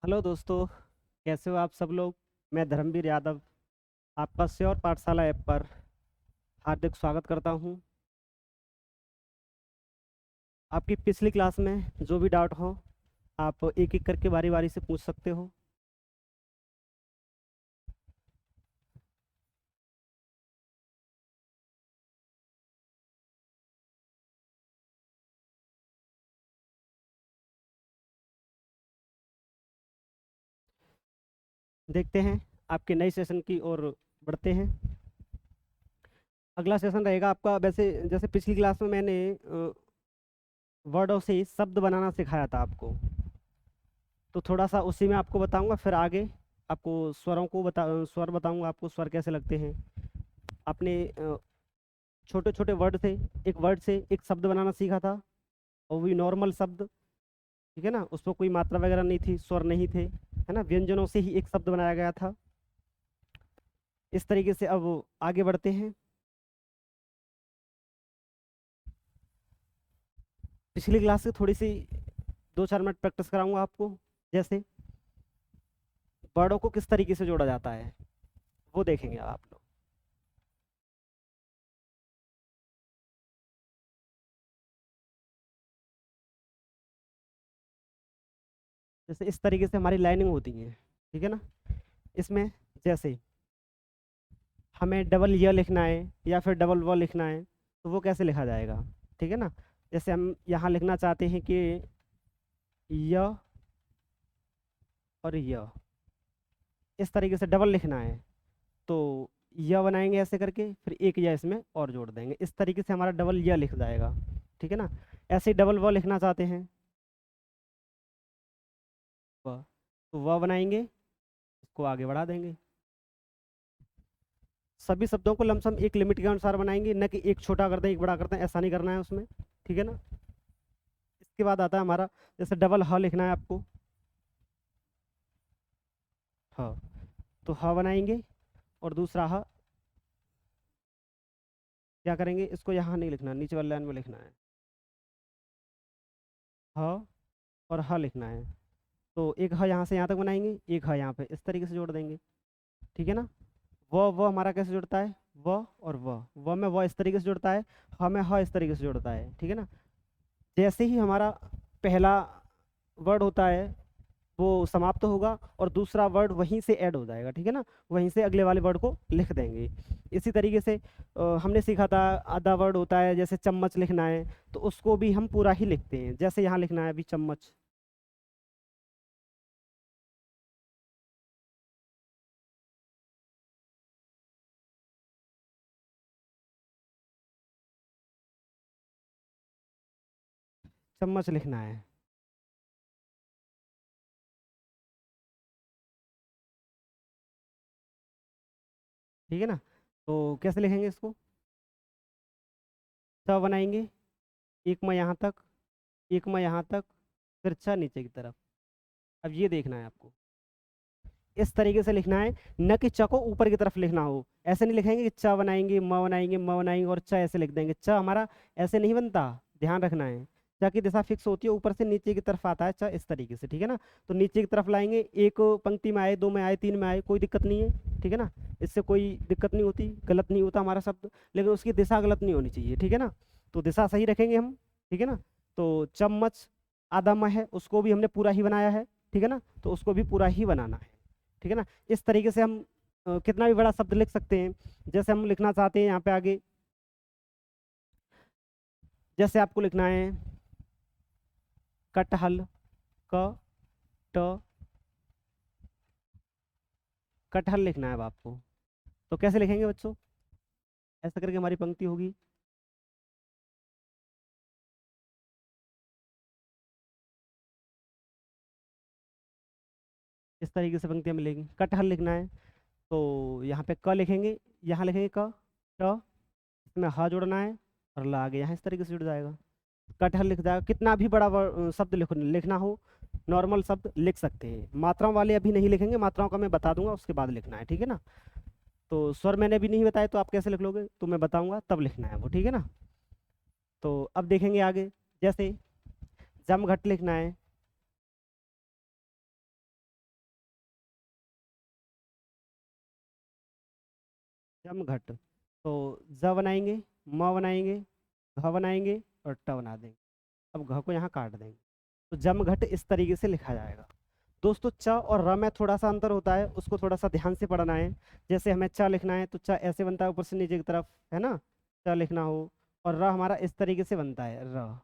Hello दोस्तों। कैसे हो आप सब लोग। मैं धर्मवीर यादव आपका श्योर पाठशाला ऐप पर हार्दिक स्वागत करता हूं। आपकी पिछली क्लास में जो भी डाउट हो आप एक एक करके बारी बारी से पूछ सकते हो। देखते हैं आपके नए सेशन की ओर बढ़ते हैं। अगला सेशन रहेगा आपका, वैसे जैसे पिछली क्लास में मैंने वर्डों से शब्द बनाना सिखाया था आपको, तो थोड़ा सा उसी में आपको बताऊंगा। फिर आगे आपको स्वरों को स्वर बताऊंगा आपको, स्वर कैसे लगते हैं। आपने छोटे छोटे वर्ड से एक वर्ड से एक शब्द बनाना सीखा था, और भी नॉर्मल शब्द। ठीक है ना, उसमें कोई मात्रा वगैरह नहीं थी, स्वर नहीं थे, है ना, व्यंजनों से ही एक शब्द बनाया गया था। इस तरीके से अब आगे बढ़ते हैं। पिछली क्लास से थोड़ी सी 2-4 मिनट प्रैक्टिस कराऊंगा आपको। जैसे वर्डों को किस तरीके से जोड़ा जाता है वो देखेंगे आप लोग। जैसे इस तरीके से हमारी लाइनिंग होती है, ठीक है ना। इसमें जैसे हमें डबल य लिखना है या फिर डबल व लिखना है, तो वो कैसे लिखा जाएगा। ठीक है ना। जैसे हम यहाँ लिखना चाहते हैं कि य और य, इस तरीके से डबल लिखना है, तो य बनाएंगे ऐसे करके, फिर एक य इसमें और जोड़ देंगे, इस तरीके से हमारा डबल य लिख जाएगा। ठीक है ना। ऐसे ही डबल व लिखना चाहते हैं, व, तो व बनाएंगे, इसको आगे बढ़ा देंगे। सभी शब्दों को लमसम एक लिमिट के अनुसार बनाएंगे, न कि एक छोटा करते हैं एक बड़ा करते हैं, ऐसा नहीं करना है उसमें। ठीक है ना। इसके बाद आता है हमारा, जैसे डबल ह लिखना है आपको, ह, तो ह बनाएंगे, और दूसरा ह क्या करेंगे, इसको यहाँ नहीं लिखना, नीचे वाली लाइन में लिखना है, ह और ह लिखना है। तो एक ह यहाँ से यहाँ तक बनाएंगे, एक ह यहाँ पे इस तरीके से जोड़ देंगे। ठीक है ना। वो हमारा कैसे जुड़ता है, व और व में व इस तरीके से जुड़ता है, ह में ह इस तरीके से जुड़ता है। ठीक है ना। जैसे ही हमारा पहला वर्ड होता है वो समाप्त होगा, और दूसरा वर्ड वहीं से ऐड हो जाएगा। ठीक है ना। वहीं से अगले वाले वर्ड को लिख देंगे। इसी तरीके से हमने सीखा था आधा वर्ड होता है, जैसे चम्मच लिखना है, तो उसको भी हम पूरा ही लिखते हैं। जैसे यहाँ लिखना है अभी चम्मच, चम्मच लिखना है। ठीक है ना। तो कैसे लिखेंगे इसको, च बनाएंगे, एक में यहाँ तक, एक में यहाँ तक, फिर च नीचे की तरफ। अब ये देखना है आपको, इस तरीके से लिखना है, न कि च को ऊपर की तरफ लिखना हो। ऐसे नहीं लिखेंगे कि च बनाएंगे म बनाएंगे म बनाएंगे और च ऐसे लिख देंगे, च हमारा ऐसे नहीं बनता। ध्यान रखना है, च की दिशा फिक्स होती है, ऊपर से नीचे की तरफ आता है च, इस तरीके से। ठीक है ना। तो नीचे की तरफ लाएंगे, एक पंक्ति में आए, दो में आए, तीन में आए, कोई दिक्कत नहीं है। ठीक है ना। इससे कोई दिक्कत नहीं होती, गलत नहीं होता हमारा शब्द, लेकिन उसकी दिशा गलत नहीं होनी चाहिए। ठीक है ना। तो दिशा सही रखेंगे हम। ठीक है ना। तो चम्मच आधा म है, उसको भी हमने पूरा ही बनाया है। ठीक है ना। तो उसको भी पूरा ही बनाना है। ठीक है ना। इस तरीके से हम कितना भी बड़ा शब्द लिख सकते हैं। जैसे हम लिखना चाहते हैं यहाँ पे आगे, जैसे आपको लिखना है कटहल, क ट, कटहल लिखना है अब आपको। तो कैसे लिखेंगे बच्चों, ऐसा करके हमारी पंक्ति होगी। इस तरीके से पंक्तियाँ मिलेगी, कटहल लिखना है, तो यहाँ पे क लिखेंगे, यहाँ लिखेंगे क, ट, इसमें ह जोड़ना है, और ल आगे यहाँ इस तरीके से जुड़ जाएगा, कटहल लिख जाएगा। कितना भी बड़ा शब्द लिखना हो, नॉर्मल शब्द लिख सकते हैं। मात्राओं वाले अभी नहीं लिखेंगे, मात्राओं का मैं बता दूंगा, उसके बाद लिखना है। ठीक है ना। तो स्वर मैंने अभी नहीं बताया, तो आप कैसे लिख लोगे, तो मैं बताऊंगा तब लिखना है वो। ठीक है ना। तो अब देखेंगे आगे, जैसे जमघट लिखना है, जम घट। तो ज बनाएंगे, म बनाएंगे, घ बनाएंगे और ट बना देंगे। अब घ को यहाँ काट देंगे, तो जम घट इस तरीके से लिखा जाएगा। दोस्तों च और र में थोड़ा सा अंतर होता है, उसको थोड़ा सा ध्यान से पढ़ना है। जैसे हमें च लिखना है तो च ऐसे बनता है ऊपर से नीचे की तरफ, है ना, च लिखना हो। और र हमारा इस तरीके से बनता है, र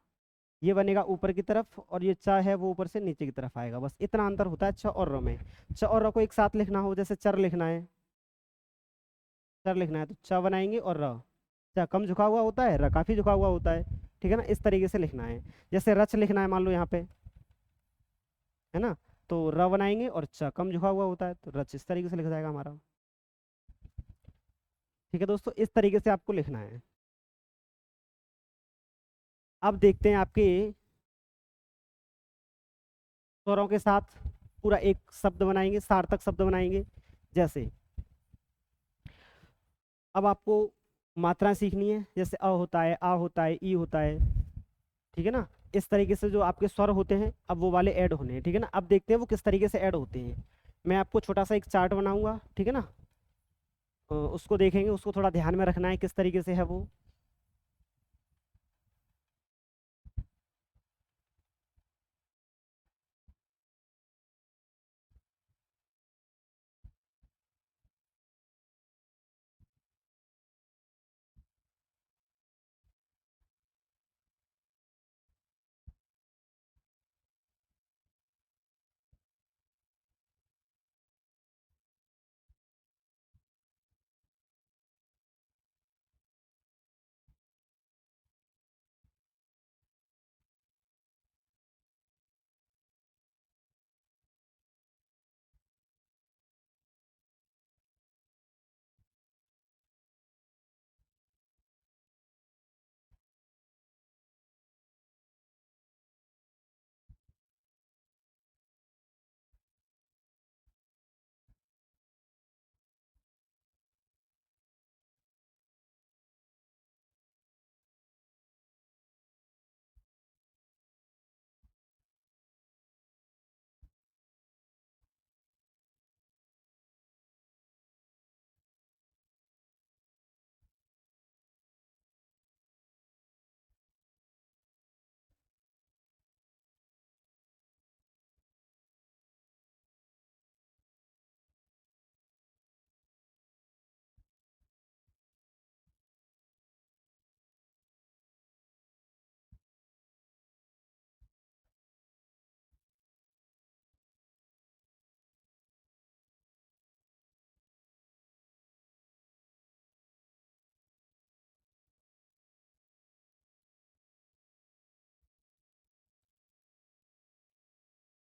ये बनेगा ऊपर की तरफ, और ये च है वो ऊपर से नीचे की तरफ आएगा। बस इतना अंतर होता है च और र में। च और र को एक साथ लिखना हो, जैसे चर लिखना है, चर लिखना है तो च बनाएंगे और र। च कम झुका हुआ होता है, र काफी झुका हुआ होता है, ठीक है ना, इस तरीके से लिखना है। जैसे रच लिखना है मान लो यहाँ पे, है ना, तो र बनाएंगे और च कम झुका हुआ होता है, तो रच इस तरीके से लिखा जाएगा हमारा। ठीक है दोस्तों, इस तरीके से आपको लिखना है। अब देखते हैं आपके स्वरों के साथ पूरा एक शब्द बनाएंगे, सार्थक शब्द बनाएंगे। जैसे अब आपको मात्रा सीखनी है, जैसे अ होता है, आ होता है, ई होता है, ठीक है ना। इस तरीके से जो आपके स्वर होते हैं अब वो वाले ऐड होने हैं, ठीक है ना। अब देखते हैं वो किस तरीके से ऐड होते हैं। मैं आपको छोटा सा एक चार्ट बनाऊंगा, ठीक है ना, उसको देखेंगे, उसको थोड़ा ध्यान में रखना है किस तरीके से है वो।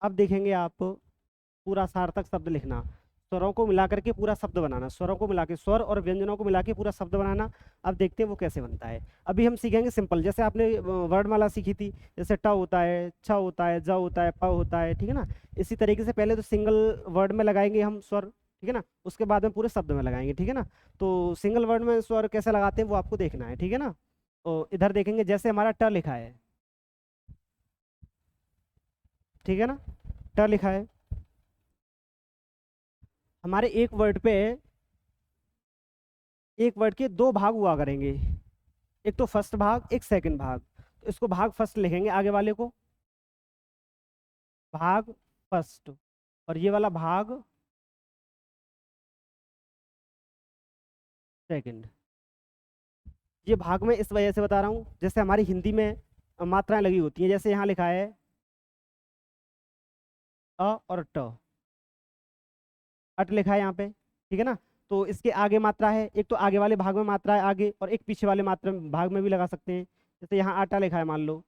अब देखेंगे आप पूरा सार्थक शब्द लिखना, स्वरों को मिला करके पूरा शब्द बनाना, स्वरों को मिला के, स्वर और व्यंजनों को मिला के पूरा शब्द बनाना। अब देखते हैं वो कैसे बनता है। अभी हम सीखेंगे सिंपल, जैसे आपने वर्णमाला सीखी थी, जैसे ट होता है, छ होता है, ज होता है, प होता है, ठीक है ना। इसी तरीके से पहले तो सिंगल वर्ड में लगाएंगे हम स्वर, ठीक है ना, उसके बाद में पूरे शब्द में लगाएंगे, ठीक है ना। तो सिंगल वर्ड में स्वर कैसे लगाते हैं वो आपको देखना है, ठीक है ना। तो इधर देखेंगे, जैसे हमारा ट लिखा है, ठीक है ना, ट लिखा है, हमारे एक वर्ड के दो भाग हुआ करेंगे, एक तो फर्स्ट भाग, एक सेकंड भाग। तो इसको भाग फर्स्ट लिखेंगे, आगे वाले को भाग फर्स्ट, और ये वाला भाग सेकंड। ये भाग में इस वजह से बता रहा हूँ, जैसे हमारी हिंदी में मात्राएं लगी होती हैं, जैसे यहाँ लिखा है अ और ट, अट लिखा है यहाँ पे, ठीक है ना। तो इसके आगे मात्रा है, एक तो आगे वाले भाग में मात्रा है आगे, और एक पीछे वाले मात्रा भाग में भी लगा सकते हैं। जैसे यहाँ आटा लिखा है मान लो,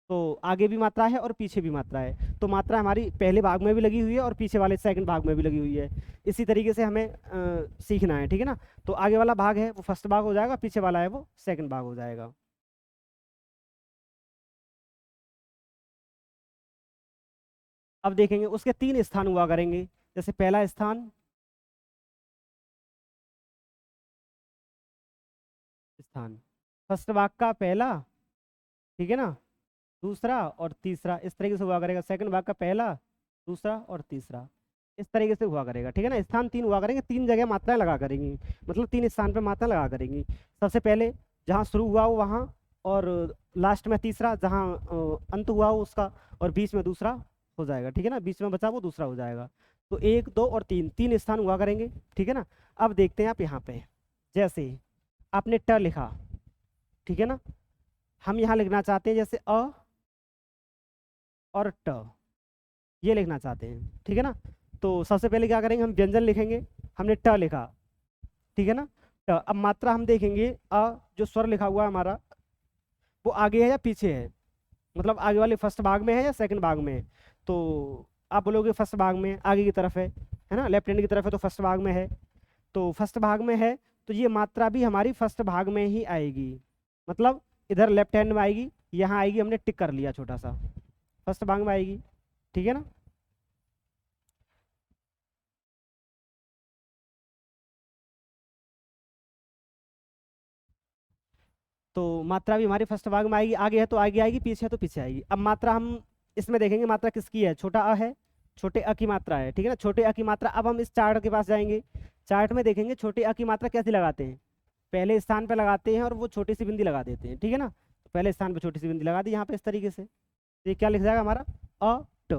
तो आगे भी मात्रा है और पीछे भी मात्रा है, तो मात्रा हमारी पहले भाग में भी लगी हुई है और पीछे वाले सेकंड भाग में भी लगी हुई है। इसी तरीके से हमें सीखना है, ठीक है ना। तो आगे वाला भाग है वो फर्स्ट भाग हो जाएगा, पीछे वाला है वो सेकंड भाग हो जाएगा। अब देखेंगे उसके तीन स्थान हुआ करेंगे, जैसे पहला स्थान, स्थान फर्स्ट भाग का पहला, ठीक है ना, दूसरा और तीसरा, इस तरीके से हुआ करेगा। सेकंड भाग का पहला, दूसरा और तीसरा। इस तरीके से हुआ करेगा, ठीक है ना। स्थान 3 हुआ करेंगे, 3 जगह मात्राएं लगा करेंगी, मतलब 3 स्थान पे मात्रा लगा करेंगी। सबसे पहले जहाँ शुरू हुआ हो वहाँ, और लास्ट में तीसरा जहाँ अंत हुआ हो उसका, और बीच में दूसरा हो जाएगा, ठीक है ना। बीच में बचा वो दूसरा हो जाएगा। तो 1 2 और 3, 3 स्थान हुआ करेंगे, ठीक है ना। अब देखते हैं आप यहाँ पे, जैसे आपने ट लिखा, ठीक है ना। हम यहाँ लिखना चाहते हैं जैसे अ और ट, ये लिखना चाहते हैं, ठीक है ना। तो सबसे पहले क्या करेंगे, हम व्यंजन लिखेंगे। हमने ट लिखा, ठीक है ना। ट, अब मात्रा हम देखेंगे, जो स्वर लिखा हुआ है हमारा, वो आगे है या पीछे है, मतलब आगे वाले फर्स्ट भाग में है या सेकंड भाग में है। तो आप बोलोगे फर्स्ट भाग में, आगे की तरफ है ना, लेफ्ट हैंड की तरफ है तो फर्स्ट भाग में है। तो फर्स्ट भाग में है, तो ये मात्रा भी हमारी फर्स्ट भाग में ही आएगी, मतलब इधर लेफ्ट हैंड में आएगी, यहाँ आएगी, हमने टिक कर लिया छोटा सा, फर्स्ट भाग में आएगी, ठीक है ना। तो मात्रा भी हमारी फर्स्ट भाग में आएगी, आगे है तो आगे आएगी, पीछे है तो पीछे आएगी। अब मात्रा हम इसमें देखेंगे, मात्रा किसकी है, छोटा अ है, छोटे अ की मात्रा है, ठीक है ना, छोटे अ की मात्रा। अब हम इस चार्ट के पास जाएंगे, चार्ट में देखेंगे छोटे अ की मात्रा कैसे लगाते हैं। पहले स्थान पे लगाते हैं और वो छोटी सी बिंदी लगा देते हैं, ठीक है ना। तो पहले स्थान पे छोटी सी बिंदी लगा दी यहाँ पे इस तरीके से, तो ये क्या लिख जाएगा हमारा अ ट,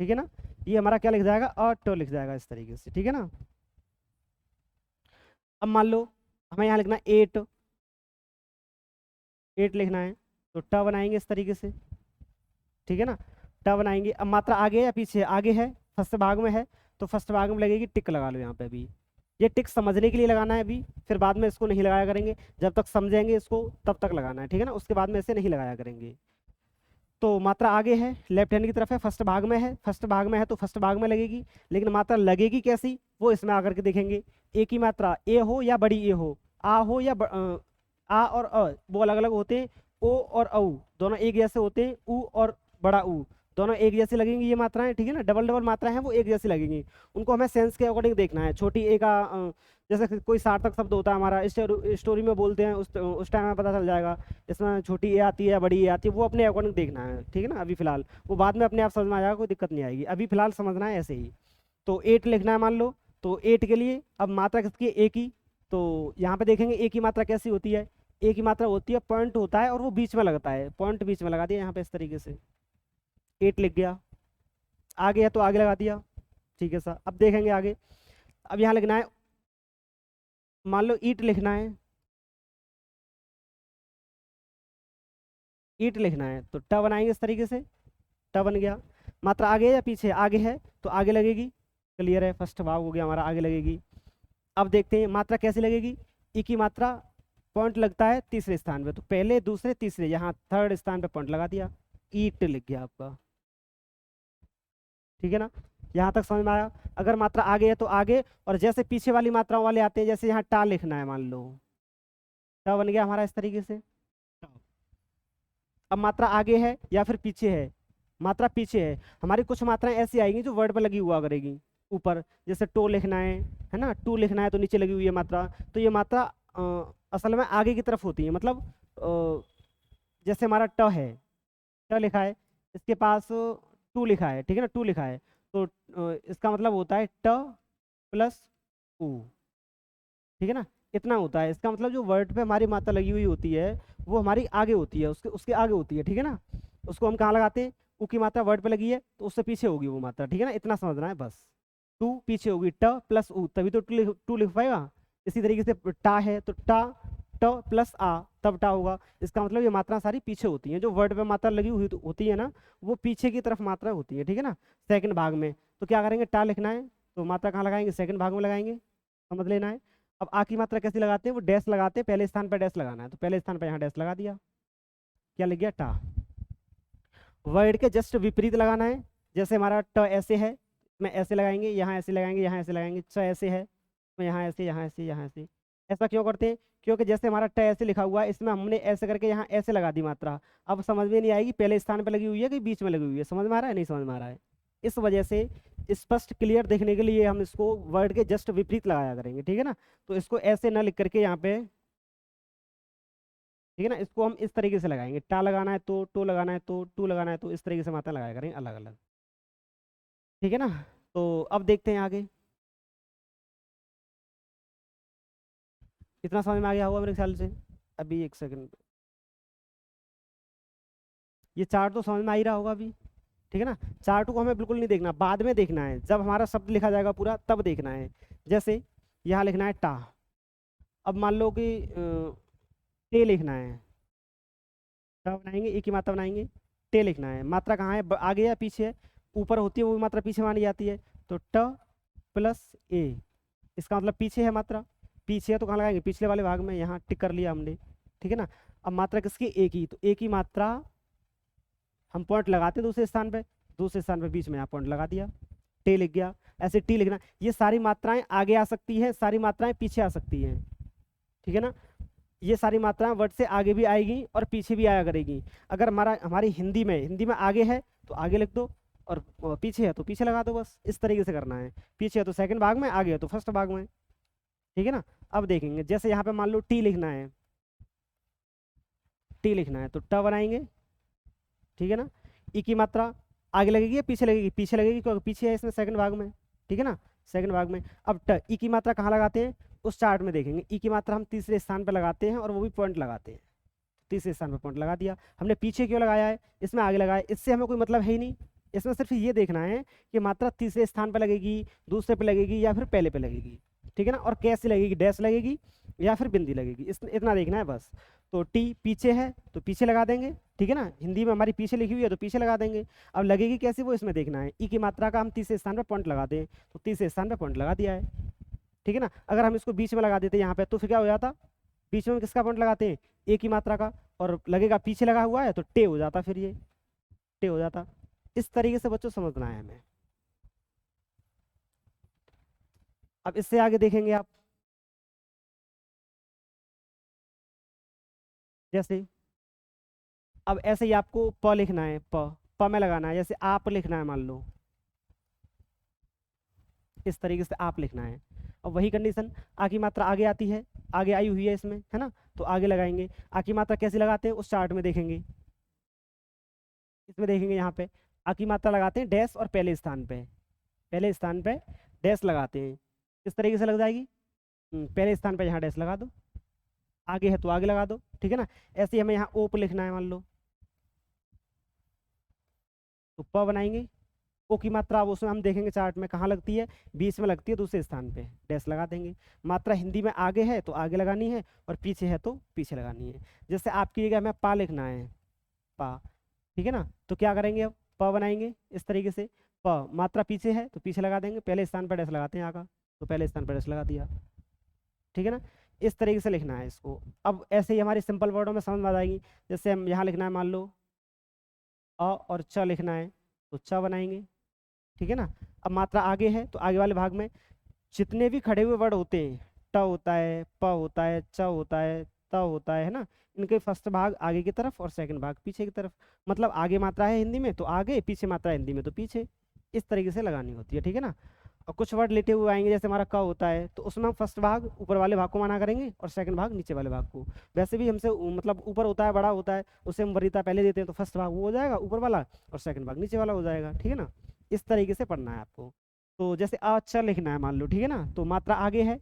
ठीक है ना। ये हमारा क्या लिख जाएगा अ ट लिख जाएगा इस तरीके से, ठीक है ना। अब मान लो हमें यहाँ लिखना है 8, 8 लिखना है, तो ट बनाएंगे इस तरीके से, ठीक है ना। ट बनाएंगे। अब मात्रा आगे है या पीछे है, आगे है, फर्स्ट भाग में है, तो फर्स्ट भाग में लगेगी, टिक लगा लो यहाँ पे अभी। ये टिक समझने के लिए लगाना है अभी, फिर बाद में इसको नहीं लगाया करेंगे, जब तक समझेंगे इसको तब तक लगाना है, ठीक है ना, उसके बाद में इसे नहीं लगाया करेंगे। तो मात्रा आगे है, लेफ्ट हैंड की तरफ है, फर्स्ट भाग में है, फर्स्ट भाग में है तो फर्स्ट भाग में लगेगी, लेकिन मात्रा लगेगी कैसी वो इसमें आकर के देखेंगे। ए की मात्रा ए हो या बड़ी ए हो, आ हो या आ और वो अलग अलग होते हैं। ओ और औ दोनों एक जैसे होते हैं, ऊ और बड़ा ऊ दोनों एक जैसी लगेंगी ये मात्राएं, ठीक है ना। डबल डबल मात्राएं हैं वो एक जैसी लगेंगी, उनको हमें सेंस के अकॉर्डिंग देखना है। छोटी ए का जैसे कि कोई सार्थक शब्द होता है हमारा, स्टोरी में बोलते हैं, उस टाइम में पता चल जाएगा इसमें छोटी ए आती है या बड़ी ए आती है, वो अपने अकॉर्डिंग देखना है, ठीक है ना। अभी फिलहाल वो बाद में अपने आप समझ में आ जाएगा, कोई दिक्कत नहीं आएगी, अभी फिलहाल समझना है ऐसे ही। तो 8 लिखना है मान लो, तो 8 के लिए अब मात्रा किसकी है, ए की। तो यहाँ पे देखेंगे ए की मात्रा कैसी होती है, ए की मात्रा होती है पॉइंट होता है और वो बीच में लगता है, पॉइंट बीच में लगा दिया यहाँ पे इस तरीके से, 8 लिख गया। आगे है तो आगे लगा दिया, ठीक है सर। अब देखेंगे आगे, अब यहाँ लिखना है, मान लो ईट लिखना है, ईट लिखना है, तो ट बनाएंगे इस तरीके से, ट बन गया। मात्रा आगे है या पीछे, आगे है तो आगे लगेगी, क्लियर है, फर्स्ट भाग हो गया हमारा, आगे लगेगी। अब देखते हैं मात्रा कैसे लगेगी। ई की मात्रा पॉइंट लगता है तीसरे स्थान पे, तो पहले दूसरे तीसरे, यहाँ थर्ड स्थान पे पॉइंट लगा दिया, ईट लिख गया आपका, ठीक है ना। यहाँ तक समझ में आया। अगर मात्रा आगे है तो आगे, और जैसे पीछे वाली मात्राओं वाले आते हैं, जैसे यहाँ टा लिखना है मान लो, टा बन गया हमारा इस तरीके से। अब मात्रा आगे है या फिर पीछे है, मात्रा पीछे है, हमारी कुछ मात्राएं ऐसी आएंगी जो वर्ड पर लगी हुआ करेगी ऊपर, जैसे टो लिखना है ना, टू लिखना है तो नीचे लगी हुई है मात्रा, तो ये मात्रा असल में आगे की तरफ होती है, मतलब जैसे हमारा ट है, ट लिखा है, इसके पास टू लिखा है, ठीक है ना, टू लिखा है, तो इसका मतलब होता है ट प्लस ऊ, ठीक है ना। इतना होता है, इसका मतलब जो वर्ड पे हमारी मात्रा लगी हुई होती है वो हमारी आगे होती है, उसके उसके आगे होती है, ठीक है ना। उसको हम कहाँ लगाते हैं, ऊ की मात्रा वर्ड पे लगी है तो उससे पीछे होगी वो मात्रा, ठीक है ना, इतना समझना है बस। टू पीछे होगी, ट प्लस ऊ, तभी तो टू लिख पाएगा। इसी तरीके से टा है तो टा, ट प्लस आ, तब टा होगा। इसका मतलब ये मात्रा सारी पीछे होती हैं, जो वर्ड पे मात्रा लगी हुई होती है ना, वो पीछे की तरफ मात्रा होती है, ठीक है ना, सेकंड भाग में। तो क्या करेंगे, टा लिखना है तो मात्रा कहाँ लगाएंगे, सेकंड भाग में लगाएंगे, समझ लेना है। अब आ की मात्रा कैसे लगाते हैं, वो डैश लगाते हैं, पहले स्थान पर डैश लगाना है, तो पहले स्थान पर यहाँ डैश लगा दिया, क्या लिख गया टा। वर्ड के जस्ट विपरीत लगाना है, जैसे हमारा ट ऐसे है, में ऐसे लगाएंगे, यहाँ ऐसे लगाएंगे, यहाँ ऐसे लगाएंगे, च ऐसे है, तो यहाँ ऐसे, यहाँ ऐसे, यहाँ ऐसे। ऐसा क्यों करते हैं, क्योंकि जैसे हमारा ट ऐसे लिखा हुआ है, इसमें हमने ऐसे करके यहाँ ऐसे लगा दी मात्रा। अब समझ में नहीं आएगी पहले स्थान पर लगी हुई है कि बीच में लगी हुई है, समझ में आ रहा है नहीं समझ में आ रहा है। इस वजह से स्पष्ट क्लियर देखने के लिए हम इसको वर्ड के जस्ट विपरीत लगाया करेंगे, ठीक है ना। तो इसको ऐसे ना लिख करके यहाँ पे, ठीक है ना, इसको हम इस तरीके से लगाएंगे, टा लगाना है तो टो लगाना है तो टू लगाना है तो, इस तरीके से मात्रा लगाया करेंगे अलग अलग, ठीक है ना। तो अब देखते हैं आगे। इतना समझ में आ गया होगा मेरे ख्याल से। अभी एक सेकंड, ये चार्ट तो समझ में आ ही रहा होगा अभी। ठीक है ना। चार्ट को हमें बिल्कुल नहीं देखना, बाद में देखना है, जब हमारा शब्द लिखा जाएगा पूरा तब देखना है। जैसे यहाँ लिखना है टा। अब मान लो कि टे लिखना है। टा बनाएंगे, एक ही मात्रा बनाएंगे। टे लिखना है, मात्रा कहाँ है, आगे या पीछे है? ऊपर होती है वो मात्रा पीछे मानी जाती है। तो ट प्लस ए, इसका मतलब पीछे है मात्रा। पीछे है तो कहाँ लगाएंगे, पिछले वाले भाग में, यहाँ टिक कर लिया हमने। ठीक है ना। अब मात्रा किसकी, एक ही, तो एक ही मात्रा हम पॉइंट लगाते हैं दूसरे स्थान पे, दूसरे स्थान पे बीच में यहाँ पॉइंट लगा दिया, टे लिख गया। ऐसे टी लिखना। ये सारी मात्राएं आगे आ सकती हैं, सारी मात्राएं पीछे आ सकती हैं। ठीक है ना। ये सारी मात्राएं वर्ड से आगे भी आएगी और पीछे भी आया करेगी। अगर हमारी हिंदी में आगे है तो आगे लिख दो, और पीछे है तो पीछे लगा दो, बस इस तरीके से करना है। पीछे है तो सेकंड भाग में, आगे है तो फर्स्ट भाग में। ठीक है ना। अब देखेंगे, जैसे यहाँ पे मान लो टी लिखना है, टी लिखना है तो ट बनाएंगे। ठीक है ना। ई की मात्रा आगे लगेगी या पीछे लगेगी, पीछे लगेगी क्योंकि पीछे है इसमें सेकंड भाग में। ठीक है ना। सेकंड भाग में। अब ट ई की मात्रा कहाँ लगाते हैं, उस चार्ट में देखेंगे। ई की मात्रा हम तीसरे स्थान पर लगाते हैं और वो भी पॉइंट लगाते हैं। तीसरे स्थान पर पॉइंट लगा दिया हमने। पीछे क्यों लगाया है, इसमें आगे लगाया, इससे हमें कोई मतलब है ही नहीं। इसमें सिर्फ ये देखना है कि मात्रा तीसरे स्थान पर लगेगी, दूसरे पे लगेगी, या फिर पहले पे लगेगी। ठीक है ना। और कैसे लगेगी, डैश लगेगी या फिर बिंदी लगेगी, इतना देखना है बस। तो टी पीछे है तो पीछे लगा देंगे। ठीक है ना। हिंदी में हमारी पीछे लिखी हुई है तो पीछे लगा देंगे। अब लगेगी कैसे वो इसमें देखना है। ई की मात्रा का हम तीसरे स्थान पर पॉइंट लगाते हैं, तो तीसरे स्थान पर पॉइंट लगा दिया है। ठीक है ना। अगर हम इसको बीच में लगा देते यहाँ पे तो फिर क्या हो जाता, बीच में किसका पॉइंट लगाते हैं, एक ही मात्रा का, और लगेगा पीछे लगा हुआ है तो टे हो जाता, फिर ये टे हो जाता। इस तरीके से बच्चों समझना है हमें। अब इससे आगे देखेंगे आप, जैसे अब ऐसे ही आपको प लिखना है, प में लगाना है। जैसे आप लिखना है मान लो, इस तरीके से आप लिखना है। अब वही कंडीशन, आ की मात्रा आगे आती है, आगे आई हुई है इसमें, है ना, तो आगे लगाएंगे। आ की मात्रा कैसे लगाते हैं उस चार्ट में देखेंगे, इसमें देखेंगे यहाँ पे। आ की मात्रा लगाते हैं डैश और पहले स्थान पे, पहले स्थान पे डैश लगाते हैं। किस तरीके से लग जाएगी, पहले स्थान पे यहाँ डैश लगा दो, आगे है तो आगे लगा दो। ठीक है ना। ऐसे ही हमें यहाँ ओप लिखना है मान लो, तो प बनाएंगे। ओ की मात्रा अब उसमें हम देखेंगे चार्ट में कहाँ लगती है, बीच में लगती है, दूसरे स्थान पे डैश लगा देंगे। मात्रा हिंदी में आगे है तो आगे लगानी है, और पीछे है तो पीछे लगानी है। जैसे आपकी जगह हमें पा लिखना है, पा। ठीक है ना। तो क्या करेंगे, अब प बनाएंगे इस तरीके से। प मात्रा पीछे है तो पीछे लगा देंगे, पहले स्थान पर डैश लगाते हैं आगा, तो पहले स्थान पर डैश लगा दिया। ठीक है ना। इस तरीके से लिखना है इसको। अब ऐसे ही हमारी सिंपल वर्डों में समझ में आ जाएगी। जैसे हम यहाँ लिखना है मान लो अ और च लिखना है, तो च बनाएंगे। ठीक है ना। अब मात्रा आगे है तो आगे वाले भाग में जितने भी खड़े हुए वर्ड होते हैं, ट होता है, प होता है, च होता है, त होता है ना, इनके फर्स्ट भाग आगे की तरफ और सेकंड भाग पीछे की तरफ। मतलब आगे मात्रा है हिंदी में तो आगे, पीछे मात्रा है हिंदी में तो पीछे। इस तरीके से लगानी होती है। ठीक है ना। और कुछ वर्ड लेटे हुए आएंगे, जैसे हमारा क होता है तो उसमें हम फर्स्ट भाग ऊपर वाले भाग को माना करेंगे और सेकंड भाग नीचे वाले भाग को। वैसे भी हमसे मतलब ऊपर होता है, बड़ा होता है, उसे हम वरीयता पहले देते हैं, तो फर्स्ट भाग वो हो जाएगा ऊपर वाला और सेकंड भाग नीचे वाला हो जाएगा। ठीक है ना। इस तरीके से पढ़ना है आपको। तो जैसे अच्छा लिखना है मान लो, ठीक है ना, तो मात्रा आगे है,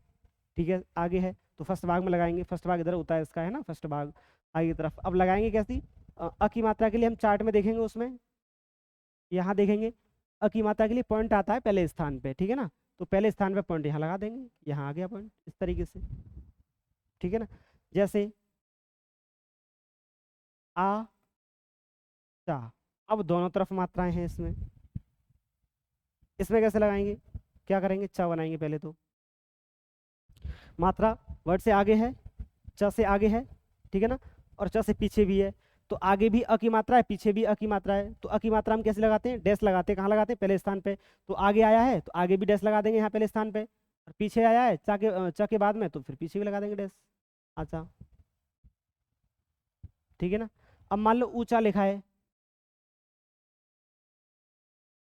ठीक है, आगे है तो फर्स्ट भाग में लगाएंगे। फर्स्ट भाग इधर होता है इसका, है ना, फर्स्ट भाग आगे की तरफ। अब लगाएंगे कैसी, अ की मात्रा के लिए हम चार्ट में देखेंगे, उसमें यहाँ देखेंगे अ की मात्रा के लिए पॉइंट आता है पहले स्थान पे। ठीक है ना। तो पहले स्थान पे पॉइंट यहाँ लगा देंगे, यहाँ आ गया पॉइंट, इस तरीके से। ठीक है ना। जैसे आ चा, अब दोनों तरफ मात्राएं हैं इसमें, इसमें कैसे लगाएंगे, क्या करेंगे, चा बनाएंगे पहले तो। मात्रा वर्ड से आगे है, च से आगे है, ठीक है ना, और च से पीछे भी है। तो आगे भी अ की मात्रा है, पीछे भी अ की मात्रा है। तो अ की मात्रा हम कैसे लगाते हैं, डैश लगाते हैं। कहाँ लगाते हैं, पहले स्थान पे। तो आगे आया है तो आगे भी डैश लगा देंगे यहाँ पहले स्थान पे, और पीछे आया है च के बाद में तो फिर पीछे भी लगा देंगे डैश। अच्छा, ठीक है ना। अब मान लो ऊंचा लिखा है,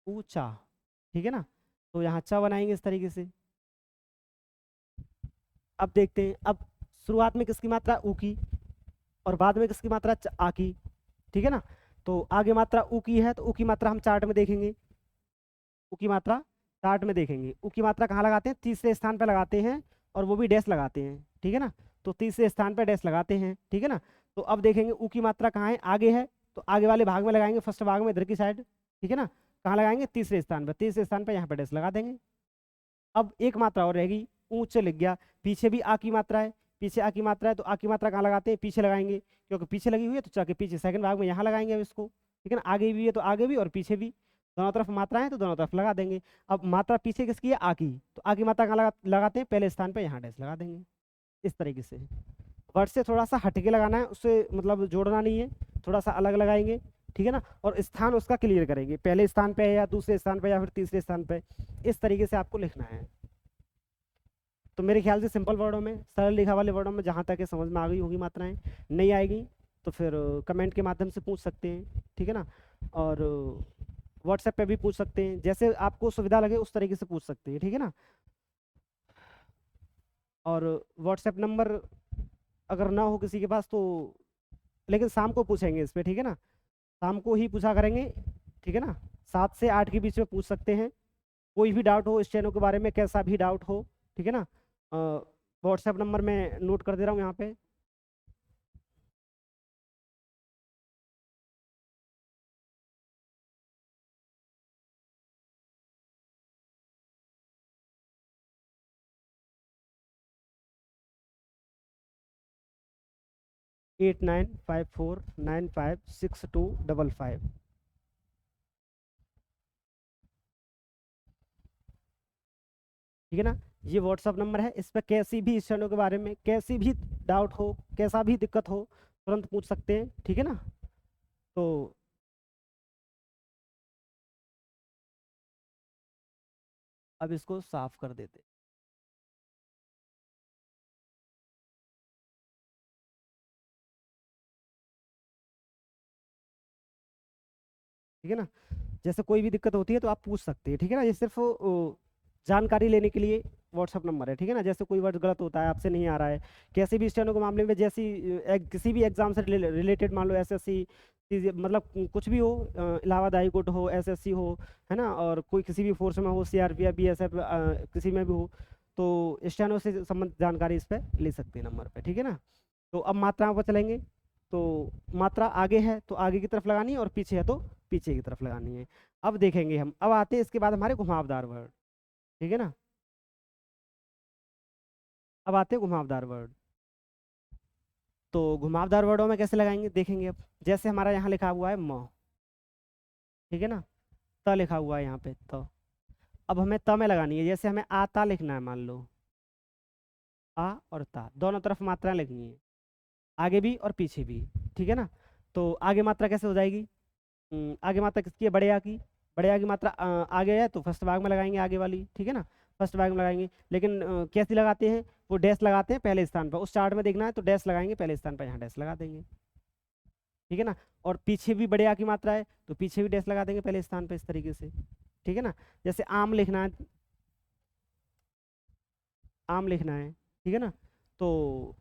ऊंचा, ठीक है ना, तो यहाँ चा बनाएंगे इस तरीके से। अब देखते हैं, अब शुरुआत में किसकी मात्रा, ऊ की, और बाद में किसकी मात्रा, आ की। ठीक है ना। तो आगे मात्रा ऊ की है तो ऊ की मात्रा हम चार्ट में देखेंगे, उ की मात्रा चार्ट में देखेंगे। उ की मात्रा कहाँ लगाते हैं? तीसरे स्थान पर लगाते हैं, और वो भी डैश लगाते हैं, ठीक है ना। तो तीसरे स्थान पर डैश लगाते हैं, ठीक है ना। तो अब देखेंगे उ की मात्रा कहाँ है? आगे है, तो आगे वाले भाग में लगाएंगे, फर्स्ट भाग में इधर की साइड, ठीक है ना। कहाँ लगाएंगे? तीसरे स्थान पर। तीसरे स्थान पर यहाँ पर डैश लगा देंगे। अब एक मात्रा और रहेगी, ऊंच से लिख गया। पीछे भी आ की मात्रा है, पीछे आ की मात्रा है, तो आ की मात्रा कहाँ लगाते हैं? पीछे लगाएंगे, क्योंकि पीछे लगी हुई है तो चल पीछे सेकंड भाग में यहाँ लगाएंगे अब इसको, ठीक है ना। आगे भी है तो आगे भी, और पीछे भी, दोनों तरफ मात्रा है तो दोनों तरफ लगा देंगे। अब मात्रा पीछे किसकी है? आ की, तो आ की मात्रा कहाँ लगाते हैं? पहले स्थान पर यहाँ डैश लगा देंगे। इस तरीके से वर्ड से थोड़ा सा हटके लगाना है, उससे मतलब जोड़ना नहीं है, थोड़ा सा अलग लगाएंगे, ठीक है ना। और स्थान उसका क्लियर करेंगे, पहले स्थान पे है या दूसरे स्थान पे या फिर तीसरे स्थान पे, इस तरीके से आपको लिखना है। तो मेरे ख्याल से सिंपल वर्डों में, सरल लिखा वाले वर्डों में जहाँ तक ये समझ में आ गई होगी मात्राएं। नहीं आएगी तो फिर कमेंट के माध्यम से पूछ सकते हैं, ठीक है ना। और व्हाट्सएप पे भी पूछ सकते हैं, जैसे आपको सुविधा लगे उस तरीके से पूछ सकते हैं, ठीक है ना। और व्हाट्सएप नंबर अगर ना हो किसी के पास तो, लेकिन शाम को पूछेंगे इस पर, ठीक है ना। शाम को ही पूछा करेंगे, ठीक है ना। 7 से 8 के बीच में पूछ सकते हैं, कोई भी डाउट हो इस चैनल के बारे में, कैसा भी डाउट हो, ठीक है ना। व्हाट्सएप नंबर मैं नोट कर दे रहा हूँ यहाँ पे। 8954956255। ठीक है ना। ये व्हाट्सअप नंबर है, इस पर कैसी भी इस चैनल के बारे में कैसी भी डाउट हो, कैसा भी दिक्कत हो, तुरंत पूछ सकते हैं, ठीक है ना। तो अब इसको साफ कर देते हैं। ठीक है ना। जैसे कोई भी दिक्कत होती है तो आप पूछ सकते हैं, ठीक है ना। ये सिर्फ जानकारी लेने के लिए व्हाट्सअप नंबर है, ठीक है ना। जैसे कोई वर्ड गलत होता है, आपसे नहीं आ रहा है, कैसे भी स्टेनो के मामले में, जैसी किसी भी एग्जाम से रिलेटेड, मान लो एसएससी, मतलब कुछ भी हो, इलाहाबाद हाई कोर्ट हो, एसएससी हो, है ना, और कोई किसी भी फोर्स में हो, सीआरपीएफ, बीएसएफ, किसी में भी हो, तो स्टेनो से संबंधित जानकारी इस पर ले सकते हैं नंबर पे, ठीक है ना। तो अब मात्राओं पर चलेंगे। तो मात्रा आगे है तो आगे की तरफ लगानी है, और पीछे है तो पीछे की तरफ लगानी है। अब देखेंगे हम, अब आते हैं इसके बाद हमारे घुमावदार वर्ड, ठीक है ना। अब आते हैं घुमावदार वर्ड। तो घुमावदार वर्डों में कैसे लगाएंगे देखेंगे अब। जैसे हमारा यहाँ लिखा हुआ है म, ठीक है ना। त लिखा हुआ है यहाँ पे त। अब हमें त में लगानी है, जैसे हमें आता लिखना है, मान लो आ और ता दोनों तरफ मात्रा लिखनी है, आगे भी और पीछे भी, ठीक है ना। तो आगे मात्रा कैसे हो जाएगी? आगे मात्रा किसकी है? बड़े आ की। बड़े आ की मात्रा आगे है तो फर्स्ट भाग में लगाएंगे आगे वाली, ठीक है ना। फर्स्ट भाग में लगाएंगे, लेकिन कैसे लगाते हैं? वो डैश लगाते हैं पहले स्थान पर, उस चार्ट में देखना है तो डैश लगाएंगे पहले स्थान पर, यहाँ डैश लगा देंगे, ठीक है ना। और पीछे भी बड़े आ की मात्रा है तो पीछे भी डैश लगा देंगे पहले स्थान पर, इस तरीके से, ठीक है ना। जैसे आम लिखना है, आम लिखना है, ठीक है ना। तो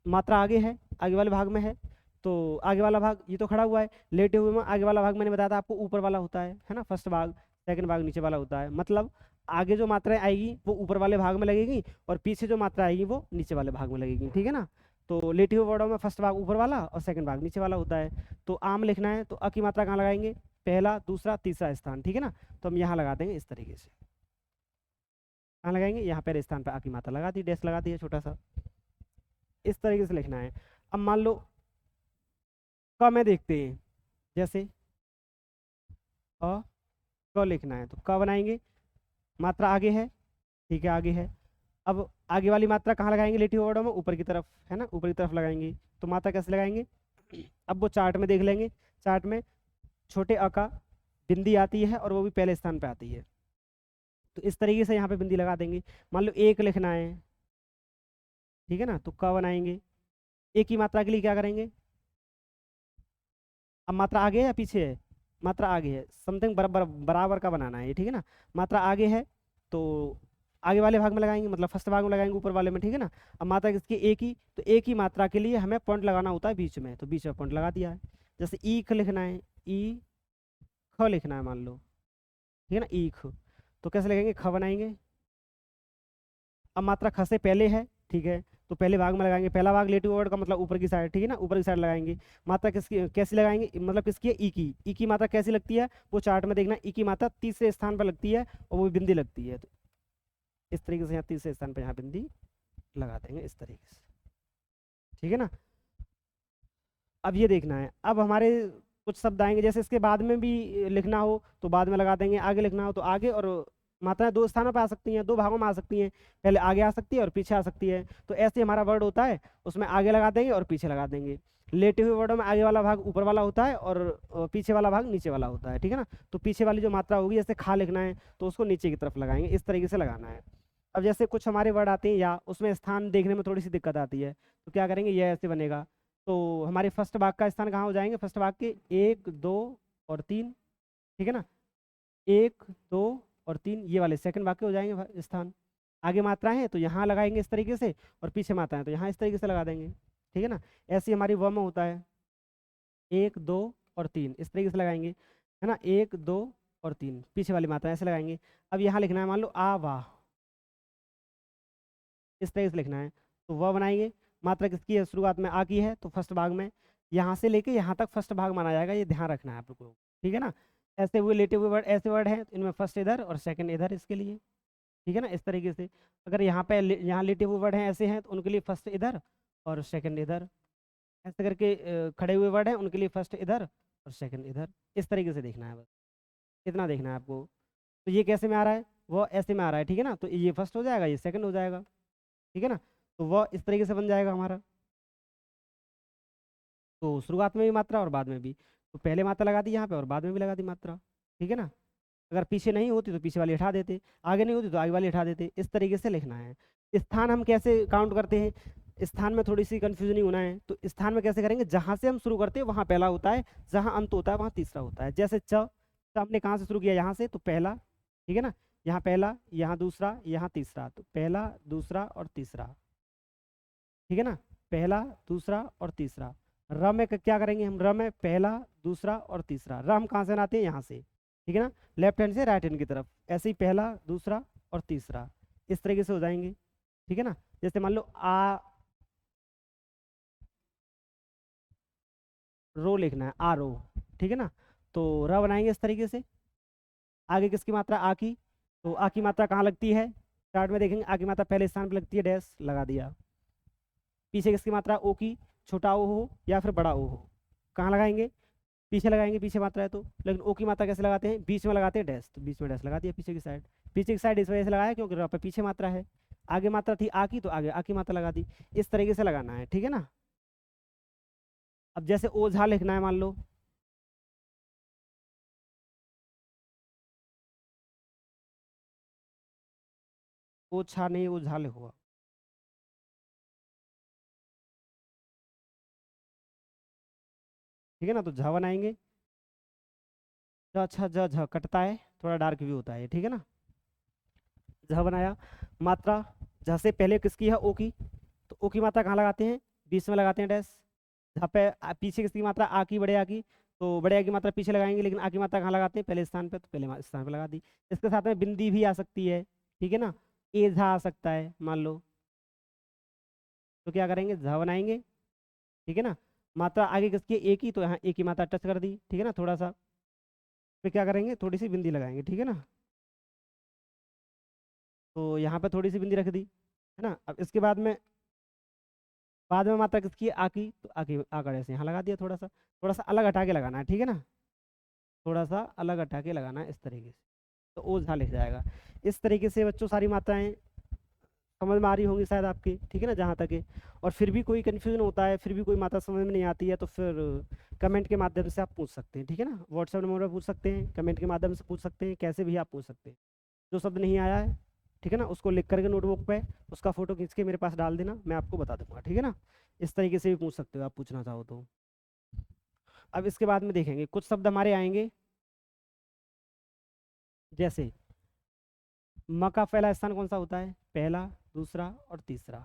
मात्रा आगे है, आगे वाले भाग में है, तो आगे वाला भाग ये तो खड़ा हुआ है, लेटे हुए में आगे वाला भाग मैंने बताया था आपको ऊपर वाला होता है ना। फर्स्ट भाग, सेकंड भाग नीचे वाला होता है, मतलब आगे जो मात्राएं आएगी वो ऊपर वाले भाग में लगेगी, और पीछे जो मात्रा आएगी वो नीचे वाले भाग में लगेगी, ठीक है ना। तो लेटे हुए वर्डों में फर्स्ट भाग ऊपर वाला और सेकंड भाग नीचे वाला होता है। तो आम लिखना है तो अ की मात्रा कहाँ लगाएंगे? पहला, दूसरा, तीसरा स्थान, ठीक है ना। तो हम यहाँ लगा देंगे इस तरीके से। कहाँ लगाएंगे? यहाँ पहले स्थान पर आ की मात्रा लगा दी, डैश लगा दी है छोटा सा, इस तरीके से लिखना है। अब मान लो क में देखते हैं, जैसे अ क लिखना है तो क बनाएंगे, मात्रा आगे है, ठीक है आगे है। अब आगे वाली मात्रा कहाँ लगाएंगे? लेटी वर्डों में ऊपर की तरफ, है ना, ऊपर की तरफ लगाएंगे। तो मात्रा कैसे लगाएंगे? अब वो चार्ट में देख लेंगे, चार्ट में छोटे अ का बिंदी आती है और वो भी पहले स्थान पे आती है, तो इस तरीके से यहाँ पे बिंदी लगा देंगे। मान लो एक लिखना है, ठीक है ना, तो क बनाएंगे। एक की मात्रा के लिए क्या करेंगे? अब मात्रा आगे है या पीछे है? मात्रा आगे है, समथिंग बराबर बराबर का बनाना है ये, ठीक है ना। मात्रा आगे है तो आगे वाले भाग में लगाएंगे, मतलब फर्स्ट भाग में लगाएंगे ऊपर वाले में, ठीक है ना। अब मात्रा किसकी? एक ही, तो एक ही मात्रा के लिए हमें पॉइंट लगाना होता है बीच में, तो बीच में पॉइंट लगा दिया है। जैसे ईख लिखना है, ई ख लिखना है मान लो, ठीक है ना, ईख। तो कैसे लगाएंगे, ख बनाएंगे। अब मात्रा ख से पहले है, ठीक है, तो पहले भाग में लगाएंगे। पहला भाग लेटिव वर्ड का मतलब ऊपर की साइड, ठीक है ना, ऊपर की साइड लगाएंगे। मात्रा किसकी कैसी लगाएंगे, मतलब किसकी है, ई की मात्रा कैसी लगती है, वो चार्ट में देखना। ई की मात्रा तीसरे स्थान पर लगती है और वो बिंदी लगती है। तो इस तरीके से यहाँ तीसरे स्थान पर यहाँ बिंदी लगा देंगे इस तरीके से, ठीक है ना। अब ये देखना है, अब हमारे कुछ शब्द आएंगे, जैसे इसके बाद में भी लिखना हो तो बाद में लगा देंगे, आगे लिखना हो तो आगे। और मात्राएं दो स्थानों पर आ सकती हैं, दो भागों में आ सकती हैं, पहले आगे आ सकती है और पीछे आ सकती है। तो ऐसे हमारा वर्ड होता है, उसमें आगे लगा देंगे और पीछे लगा देंगे। लेटे हुए वर्डों में आगे वाला भाग ऊपर वाला होता है और पीछे वाला भाग नीचे वाला होता है, ठीक है ना। तो पीछे वाली जो मात्रा होगी, जैसे खा लिखना है तो उसको नीचे की तरफ लगाएंगे, इस तरीके से लगाना है। अब जैसे कुछ हमारे वर्ड आते हैं या उसमें स्थान देखने में थोड़ी सी दिक्कत आती है, तो क्या करेंगे, ये ऐसे बनेगा। तो हमारे फर्स्ट भाग का स्थान कहाँ हो जाएंगे, फर्स्ट भाग के 1 2 और 3, ठीक है ना, 1 2 और 3 ये वाले सेकंड भाग के हो जाएंगे स्थान। आगे मात्राएं हैं तो यहाँ लगाएंगे इस तरीके से, और पीछे मात्राएं तो यहाँ इस तरीके से लगा देंगे, ठीक है ना। ऐसे हमारी व में होता है 1 2 और 3 इस तरीके से लगाएंगे, है ना, 1 2 और 3 पीछे वाली मात्रा ऐसे लगाएंगे। अब यहाँ लिखना है, मान लो आ वाह, इस तरीके से लिखना है। तो वह बनाएंगे, मात्रा किसकी है, शुरुआत में आ की है, तो फर्स्ट भाग में यहाँ से लेके यहाँ तक फर्स्ट भाग माना जाएगा, ये ध्यान रखना है आप लोगों को, ठीक है ना। ऐसे हुए लेटे हुए वर्ड, ऐसे वर्ड हैं तो इनमें फर्स्ट इधर और सेकंड इधर इसके लिए, ठीक है ना, इस तरीके से। अगर यहाँ पे यहाँ लेटे हुए वर्ड हैं ऐसे हैं तो उनके लिए फर्स्ट इधर और सेकंड इधर। ऐसे करके खड़े हुए वर्ड हैं उनके लिए फर्स्ट इधर और सेकंड इधर, इस तरीके से देखना है, बस इतना देखना है आपको। तो ये कैसे में आ रहा है, वो ऐसे में आ रहा है, ठीक है ना। तो ये फर्स्ट हो जाएगा, ये सेकंड हो जाएगा, ठीक है ना। तो वह इस तरीके से बन जाएगा हमारा। तो शुरुआत में भी मात्रा और बाद में भी, तो पहले मात्रा लगा दी यहाँ पे और बाद में भी लगा दी मात्रा, ठीक है ना। अगर पीछे नहीं होती तो पीछे वाली हटा देते, आगे नहीं होती तो आगे वाली हटा देते, इस तरीके से लिखना है। स्थान हम कैसे काउंट करते हैं, स्थान में थोड़ी सी कंफ्यूजन नहीं होना है। तो स्थान में कैसे करेंगे, जहाँ से हम शुरू करते हैं वहाँ पहला होता है, जहाँ अंत होता है वहाँ तीसरा होता है। जैसे च हमने कहाँ से शुरू किया, यहाँ से, तो पहला, ठीक है ना, यहाँ पहला, यहाँ दूसरा, यहाँ तीसरा, तो पहला दूसरा और तीसरा, ठीक है ना, पहला दूसरा और तीसरा। र में क्या करेंगे हम, र में पहला दूसरा और तीसरा। र हम कहाँ से बनाते हैं, यहाँ से, ठीक है ना, लेफ्ट हैंड से राइट हैंड की तरफ, ऐसे ही पहला दूसरा और तीसरा इस तरीके से हो जाएंगे, ठीक है ना। जैसे मान लो आ रो लिखना है, आ रो, ठीक है ना। तो र बनाएंगे इस तरीके से। आगे किसकी मात्रा, आ की, तो आ की मात्रा कहाँ लगती है, चार्ट में देखेंगे आ की मात्रा पहले स्थान पर लगती है, डैश लगा दिया। पीछे किसकी मात्रा, ओ की, छोटा ओ हो या फिर बड़ा ओ हो, कहाँ लगाएंगे, पीछे लगाएंगे, पीछे मात्रा है तो। लेकिन ओ की मात्रा कैसे लगाते हैं, बीच में लगाते हैं डैश, तो बीच में डैश लगा दिया पीछे की साइड। पीछे की साइड इस वजह से लगाया क्योंकि र पे पीछे मात्रा है। आगे मात्रा थी आ की, तो आगे आ की मात्रा लगा दी, इस तरीके से लगाना है, ठीक है ना। अब जैसे ओझा लिखना है, मान लो ओछा नहीं ओझा लिखो, ठीक है ना। तो झ बनाएंगे, अच्छा झ कटता है, थोड़ा डार्क भी होता है, ठीक है ना। झ बनाया, मात्रा झ से पहले किसकी है, ओ की, तो ओ की मात्रा कहाँ लगाते हैं, बीच में लगाते हैं डैश। झ पे पीछे किसकी मात्रा, आ की, बड़े आ की, तो बड़े आ की मात्रा पीछे लगाएंगे, लेकिन आ की मात्रा कहाँ लगाते हैं, पहले स्थान पे, तो पहले स्थान पे लगा दी। इसके साथ में बिंदी भी आ सकती है, ठीक है ना, ए झा आ सकता है मान लो, तो क्या करेंगे, झ बनाएंगे, ठीक है ना। मात्रा आगे किसकी है, ए की, तो यहाँ ए की मात्रा टच कर दी, ठीक है ना, थोड़ा सा, फिर क्या करेंगे, थोड़ी सी बिंदी लगाएंगे, ठीक है ना। तो यहाँ पे थोड़ी सी बिंदी रख दी, है ना। अब इसके बाद में मात्रा किसकी है, आ की, तो आ की आकर ऐसे यहाँ लगा दिया, थोड़ा सा अलग हटा के लगाना है, ठीक है ना, थोड़ा सा अलग हटा के लगाना है इस तरीके से, तो ओझा लिख जाएगा। इस तरीके से बच्चों सारी मात्राएं समझ में आ रही होंगी शायद आपके, ठीक है ना, जहाँ तक है। और फिर भी कोई कन्फ्यूजन होता है, फिर भी कोई मात्रा समझ में नहीं आती है, तो फिर कमेंट के माध्यम से आप पूछ सकते हैं, ठीक है ना। व्हाट्सएप नंबर पर पूछ सकते हैं, कमेंट के माध्यम से पूछ सकते हैं, कैसे भी आप पूछ सकते हैं। जो शब्द नहीं आया है, ठीक है ना, उसको लिख करके नोटबुक पे उसका फोटो खींच के मेरे पास डाल देना, मैं आपको बता दूंगा, ठीक है ना। इस तरीके से भी पूछ सकते हो आप, पूछना चाहो तो। अब इसके बाद में देखेंगे कुछ शब्द हमारे आएंगे, जैसे म का पहला स्थान कौन सा होता है, पहला दूसरा और तीसरा,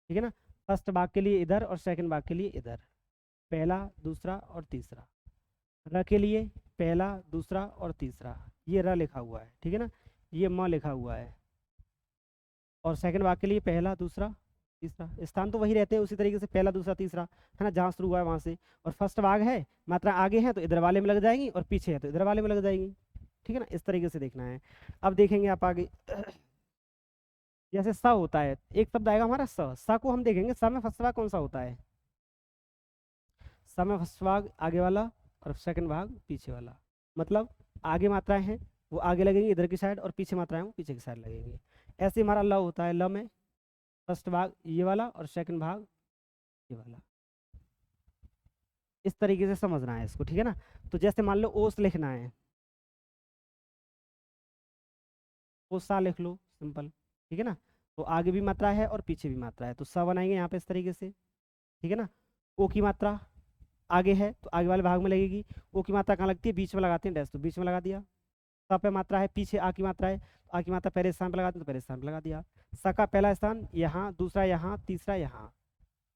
ठीक है ना। फर्स्ट भाग के लिए इधर और सेकंड भाग के लिए इधर, पहला दूसरा और तीसरा। र के लिए पहला दूसरा और तीसरा, ये र लिखा हुआ है, ठीक है ना, ये म लिखा हुआ है। और सेकंड भाग के लिए पहला दूसरा तीसरा, स्थान तो वही रहते हैं उसी तरीके से, पहला दूसरा तीसरा, है ना, जहाँ शुरू हुआ है वहाँ से। और फर्स्ट भाग है, मात्रा आगे है तो इधर वाले में लग जाएंगी, और पीछे है तो इधर वाले में लग जाएंगी, ठीक है ना, इस तरीके से देखना है। अब देखेंगे आप आगे जैसे स होता है, एक शब्द आएगा हमारा स को हम देखेंगे स में फर्स्ट भाग कौन सा होता है, स में फर्स्ट भाग आगे वाला और सेकंड भाग पीछे वाला, मतलब आगे मात्राएं हैं वो आगे लगेंगी इधर की साइड, और पीछे मात्राएं वो पीछे की साइड लगेंगी। ऐसे हमारा ल होता है, ल में फर्स्ट भाग ये वाला और सेकंड भाग ये वाला, इस तरीके से समझना है इसको, ठीक है ना। तो जैसे मान लो ओस लिखना है, ओसा लिख लो सिंपल, ठीक है ना। तो आगे भी मात्रा है और पीछे भी मात्रा है, तो स बनाएंगे यहाँ पे इस तरीके से, ठीक है ना। ओ की मात्रा आगे है तो आगे वाले भाग में लगेगी, ओ की मात्रा कहाँ लगती है, बीच में लगाते हैं डैश, तो बीच में लगा दिया। स पे मात्रा है, पीछे आ की मात्रा है, तो आ की मात्रा पहले स्थान पर लगाते हैं तो पहले स्थान पर लगा दिया। स का पहला स्थान यहाँ, दूसरा यहाँ, तीसरा यहाँ,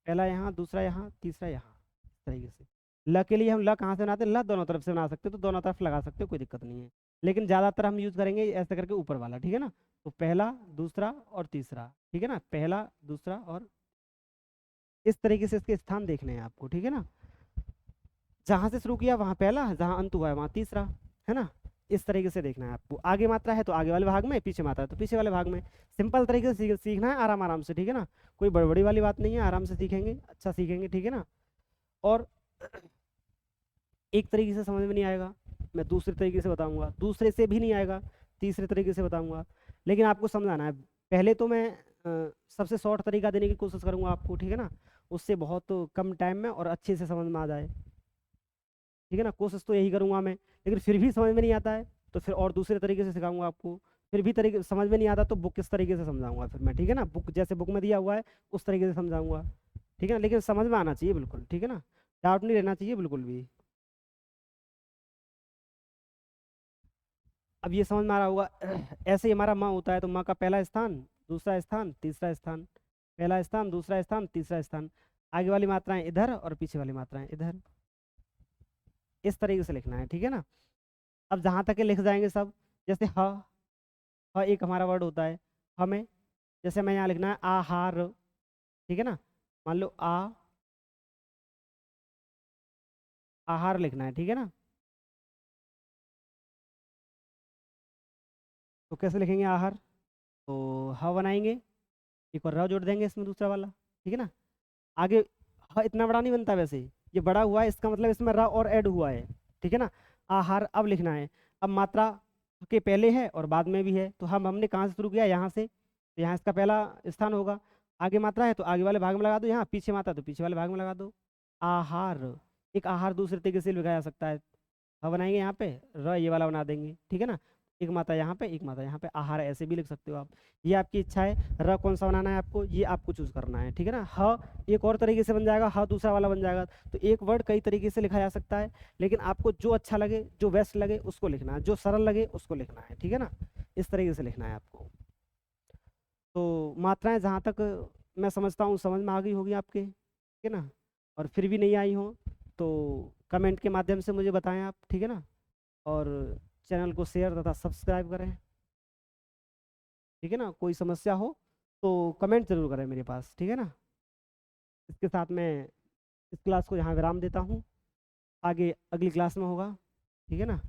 पहला यहाँ, दूसरा यहाँ, तीसरा यहाँ, इस तरीके से। ल के लिए हम ल कहाँ से बनाते हैं, ल दोनों तरफ से बना सकते हो, तो दोनों तरफ लगा सकते हो, कोई दिक्कत नहीं है, लेकिन ज़्यादातर हम यूज़ करेंगे ऐसे करके ऊपर वाला, ठीक है ना। तो पहला दूसरा और तीसरा, ठीक है ना, पहला दूसरा, और इस तरीके से इसके स्थान देखने हैं आपको, ठीक है ना। जहाँ से शुरू किया वहाँ पहला, जहाँ अंत हुआ है वहाँ तीसरा, है ना, इस तरीके से देखना है आपको। आगे मात्रा है तो आगे वाले भाग में, पीछे मात्रा है तो पीछे वाले भाग में। सिंपल तरीके से सीखना है, आराम आराम से, ठीक है ना, कोई बड़बड़ी वाली बात नहीं है, आराम से सीखेंगे, अच्छा सीखेंगे, ठीक है ना। और एक तरीके से समझ में नहीं आएगा, मैं दूसरे तरीके से बताऊंगा, दूसरे से भी नहीं आएगा, तीसरे तरीके से बताऊंगा, लेकिन आपको समझाना है। पहले तो मैं सबसे शॉर्ट तरीका देने की कोशिश करूंगा आपको, ठीक है ना, उससे बहुत कम टाइम में और अच्छे से समझ में आ जाए, ठीक है ना, कोशिश तो यही करूंगा मैं। लेकिन फिर भी समझ में नहीं आता है तो फिर और दूसरे तरीके से सिखाऊंगा आपको। फिर भी तरीके समझ में नहीं आता तो बुक किस तरीके से समझाऊंगा फिर मैं, ठीक है ना, बुक जैसे बुक में दिया हुआ है उस तरीके से समझाऊंगा, ठीक है ना, लेकिन समझ में आना चाहिए बिल्कुल, ठीक है ना, डाउट नहीं रहना चाहिए बिल्कुल भी। अब ये समझ में आ रहा होगा ऐसे ही हमारा माँ होता है, तो माँ का पहला स्थान, दूसरा स्थान, तीसरा स्थान, पहला स्थान, दूसरा स्थान, तीसरा स्थान, आगे वाली मात्राएं इधर और पीछे वाली मात्राएं इधर, इस तरीके से लिखना है, ठीक है ना। अब जहाँ तक के लिख जाएंगे सब, जैसे ह, एक हमारा वर्ड होता है, हमें जैसे मैं यहाँ लिखना है आहार, ठीक है ना, मान लो आहार लिखना है, ठीक है ना। तो कैसे लिखेंगे आहार, तो ह बनाएंगे, एक और र जोड़ देंगे इसमें दूसरा वाला, ठीक है ना। आगे ह इतना बड़ा नहीं बनता वैसे, ये बड़ा हुआ है, इसका मतलब इसमें र और ऐड हुआ है, ठीक है ना। आहार अब लिखना है, अब मात्रा के पहले है और बाद में भी है, तो हमने कहाँ से शुरू किया, यहाँ से, तो यहाँ इसका पहला स्थान होगा। आगे मात्रा है तो आगे वाले भाग में लगा दो, यहाँ पीछे मात्रा तो पीछे वाले भाग में लगा दो। आहार, एक आहार दूसरे तरीके से लिखा जा सकता है, ह बनाएंगे यहाँ पे, र ये वाला बना देंगे, ठीक है ना, एक मात्रा यहाँ पे, एक मात्रा यहाँ पे, आहार ऐसे भी लिख सकते हो आप, ये आपकी इच्छा है। र कौन सा बनाना है आपको, ये आपको चूज करना है, ठीक है ना। ह एक और तरीके से बन जाएगा, ह दूसरा वाला बन जाएगा, तो एक वर्ड कई तरीके से लिखा जा सकता है, लेकिन आपको जो अच्छा लगे, जो बेस्ट लगे उसको लिखना है, जो सरल लगे उसको लिखना है, ठीक है ना, इस तरीके से लिखना है आपको। तो मात्राएं जहाँ तक मैं समझता हूँ समझ में आ गई होगी आपके, ठीक है ना, और फिर भी नहीं आई हो तो कमेंट के माध्यम से मुझे बताएं आप, ठीक है ना, और चैनल को शेयर तथा सब्सक्राइब करें, ठीक है ना। कोई समस्या हो तो कमेंट जरूर करें मेरे पास, ठीक है ना। इसके साथ मैं इस क्लास को यहाँ विराम देता हूँ, आगे अगली क्लास में होगा, ठीक है ना।